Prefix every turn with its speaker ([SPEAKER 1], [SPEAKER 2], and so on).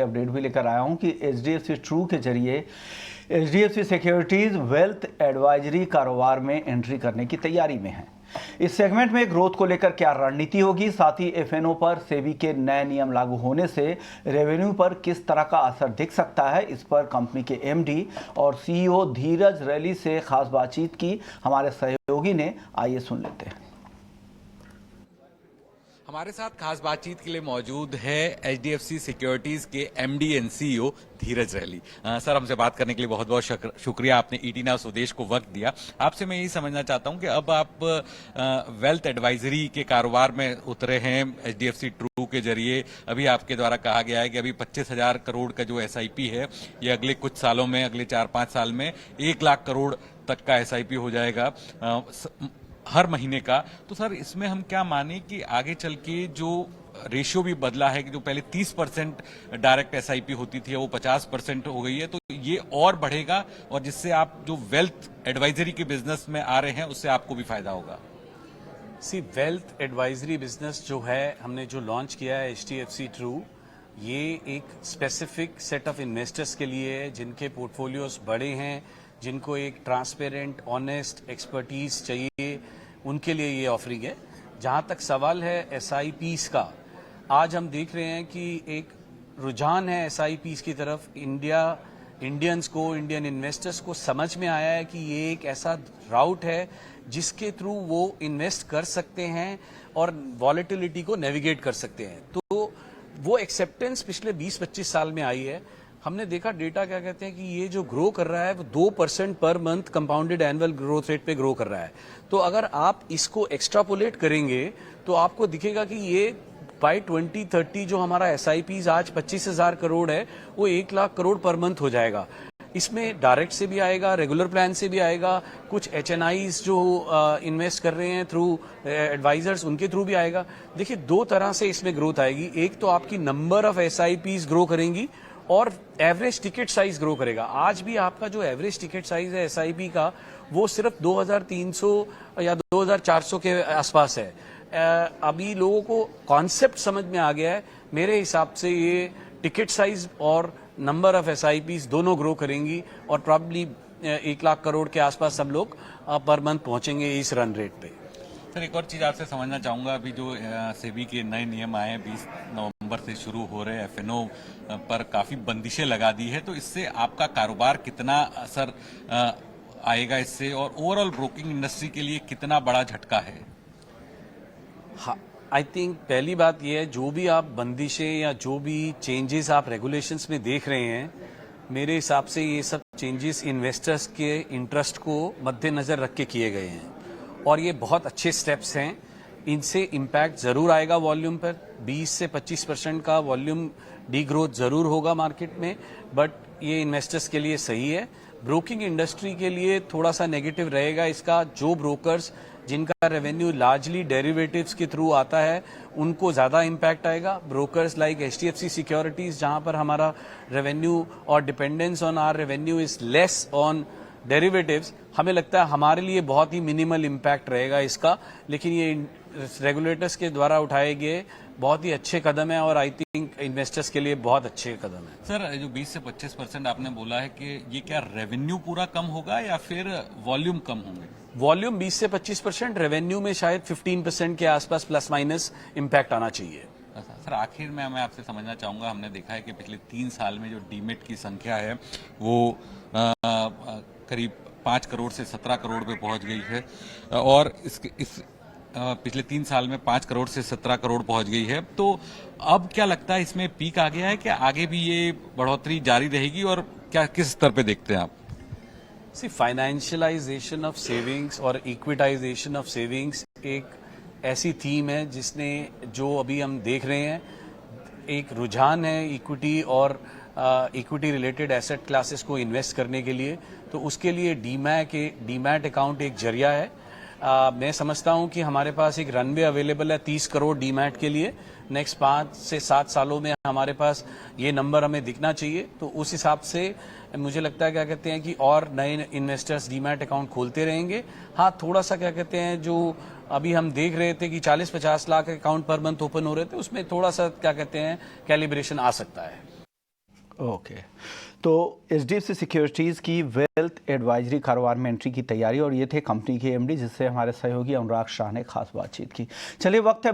[SPEAKER 1] Update भी लेकर आया हूं कि HDFC ट्रू के जरिए HDFC सिक्योरिटीज वेल्थ एडवाइजरी कारोबार में एंट्री करने की तैयारी में है। इस सेगमेंट में ग्रोथ को लेकर क्या रणनीति होगी, साथ ही FNO पर सेबी के नए नियम लागू होने से रेवेन्यू पर किस तरह का असर दिख सकता है, इस पर कंपनी के MD और CEO धीरज रैली से खास बातचीत की हमारे सहयोगी ने। आइए सुन लेते हैं।
[SPEAKER 2] हमारे साथ खास बातचीत के लिए मौजूद है HDFC सिक्योरिटीज के MD and CEO Dheeraj rally. Sir, हमसे बात करने के लिए बहुत बहुत शुक्रिया, आपने ET नाउ स्वदेश को वक्त दिया। आपसे मैं यही समझना चाहता हूं कि अब आप वेल्थ एडवाइजरी के कारोबार में उतरे हैं HDFC ट्रू के जरिए। अभी आपके द्वारा कहा गया है कि अभी 25,000 करोड़ का जो SIP है ये अगले कुछ सालों में, अगले 4-5 साल में 1 लाख करोड़ तक का SIP हो जाएगा हर महीने का। तो सर, इसमें हम क्या माने कि आगे चल के जो रेशियो भी बदला है कि जो पहले 30% डायरेक्ट SIP होती थी वो 50% हो गई है, तो ये और बढ़ेगा और जिससे आप जो वेल्थ एडवाइजरी के बिजनेस में आ रहे हैं उससे आपको भी फायदा होगा।
[SPEAKER 3] वेल्थ एडवाइजरी बिजनेस जो है, हमने जो लॉन्च किया है HDFC ट्रू, ये एक स्पेसिफिक सेट ऑफ इन्वेस्टर्स के लिए है जिनके पोर्टफोलियोज बड़े हैं, जिनको एक ट्रांसपेरेंट ऑनेस्ट एक्सपर्टीज चाहिए, उनके लिए ये ऑफरिंग है। जहां तक सवाल है SIPs का, आज हम देख रहे हैं कि एक रुझान है SIPs की तरफ। इंडियंस को, इंडियन इन्वेस्टर्स को समझ में आया है कि ये एक ऐसा राउट है जिसके थ्रू वो इन्वेस्ट कर सकते हैं और वॉलेटिलिटी को नेविगेट कर सकते हैं। तो वो एक्सेप्टेंस पिछले 20-25 साल में आई है। हमने देखा डेटा क्या कहते हैं कि ये जो ग्रो कर रहा है वो 2% per month compounded annual growth rate पे ग्रो कर रहा है। तो अगर आप इसको एक्स्ट्रापोलेट करेंगे तो आपको दिखेगा कि ये बाय 2030 जो हमारा SIPs आज 25,000 करोड़ है वो 1 लाख करोड़ पर मंथ हो जाएगा। इसमें डायरेक्ट से भी आएगा, रेगुलर प्लान से भी आएगा, कुछ HNIs जो इन्वेस्ट कर रहे हैं थ्रू एडवाइजर्स, उनके थ्रू भी आएगा। देखिए, 2 तरह से इसमें ग्रोथ आएगी। एक तो आपकी नंबर ऑफ SIPs ग्रो करेंगी और एवरेज टिकट साइज ग्रो करेगा। आज भी आपका जो एवरेज टिकट साइज है SIP का वो सिर्फ 2,300 या 2,400 के आसपास है। अभी लोगों को कॉन्सेप्ट समझ में आ गया है। मेरे हिसाब से ये टिकट साइज और नंबर ऑफ SIPs दोनों ग्रो करेंगी और प्रॉब्ली 1 लाख करोड़ के आसपास सब लोग पर मंथ पहुंचेंगे इस रन रेट पे।
[SPEAKER 2] सर, एक और चीज आपसे समझना चाहूंगा, अभी जो सेबी के नए नियम आए हैं 20 नवंबर से शुरू हो रहे, FNO पर काफी बंदिशें लगा दी है, तो इससे आपका कारोबार कितना असर आएगा इससे, और ओवरऑल ब्रोकिंग इंडस्ट्री के लिए कितना बड़ा झटका है?
[SPEAKER 3] हाँ, आई थिंक पहली बात यह है, जो भी आप बंदिशें या जो भी चेंजेस आप रेगुलेशंस में देख रहे हैं, मेरे हिसाब से ये सब चेंजेस इन्वेस्टर्स के इंटरेस्ट को मद्देनजर रख के किए गए हैं और ये बहुत अच्छे स्टेप्स हैं। इनसे इम्पैक्ट जरूर आएगा वॉल्यूम पर। 20 से 25% का वॉल्यूम डी ग्रोथ जरूर होगा मार्केट में, बट ये इन्वेस्टर्स के लिए सही है। ब्रोकिंग इंडस्ट्री के लिए थोड़ा सा नेगेटिव रहेगा इसका। जो ब्रोकर्स जिनका रेवेन्यू लार्जली डेरिवेटिव्स के थ्रू आता है उनको ज्यादा इम्पैक्ट आएगा। ब्रोकर्स लाइक HDFC सिक्योरिटीज, जहां पर हमारा रेवेन्यू और dependence on our revenue is less on derivatives, हमें लगता है हमारे लिए बहुत ही मिनिमल इम्पैक्ट रहेगा इसका। लेकिन ये रेगुलेटर्स के द्वारा उठाए गए बहुत ही अच्छे कदम है और आई थिंक इन्वेस्टर्स के लिए बहुत अच्छे कदम है।
[SPEAKER 2] सर, जो 20 से 25% आपने बोला है कि ये क्या रेवेन्यू पूरा कम होगा या फिर वॉल्यूम कम होंगे?
[SPEAKER 3] वॉल्यूम 20 से 25%, रेवेन्यू में शायद 15% के आसपास प्लस माइनस इम्पैक्ट आना चाहिए।
[SPEAKER 2] सर, आखिर में मैं आपसे समझना चाहूंगा, हमने देखा है कि पिछले 3 साल में जो डीमेट की संख्या है वो करीब 5 करोड़ से 17 करोड़ पे पहुंच गई है और पिछले 3 साल में 5 करोड़ से 17 करोड़ पहुंच गई है। तो अब क्या लगता है, इसमें पीक आ गया है कि आगे भी ये बढ़ोतरी जारी रहेगी, और क्या किस स्तर पे देखते हैं आप?
[SPEAKER 3] फाइनेंशियलाइजेशन ऑफ सेविंग्स और इक्विटाइजेशन ऑफ सेविंग्स एक ऐसी थीम है जिसने, जो अभी हम देख रहे हैं, एक रुझान है इक्विटी और इक्विटी रिलेटेड एसेट क्लासेस को इन्वेस्ट करने के लिए। तो उसके लिए डीमैट अकाउंट एक जरिया है। मैं समझता हूं कि हमारे पास एक रनवे अवेलेबल है 30 करोड़ डीमैट के लिए। नेक्स्ट 5 से 7 सालों में हमारे पास ये नंबर हमें दिखना चाहिए। तो उस हिसाब से मुझे लगता है, क्या कहते हैं, कि और नए इन्वेस्टर्स डीमैट अकाउंट खोलते रहेंगे। हाँ, थोड़ा सा क्या कहते हैं, जो अभी हम देख रहे थे कि 40-50 lakh account per month open हो रहे थे, उसमें थोड़ा सा क्या कहते हैं कैलिब्रेशन आ सकता है।
[SPEAKER 1] ओके, तो HDFC सिक्योरिटीज़ की वेल्थ एडवाइजरी कारोबार में एंट्री की तैयारी, और ये थे कंपनी के MD जिससे हमारे सहयोगी अनुराग शाह ने खास बातचीत की। चलिए, वक्त है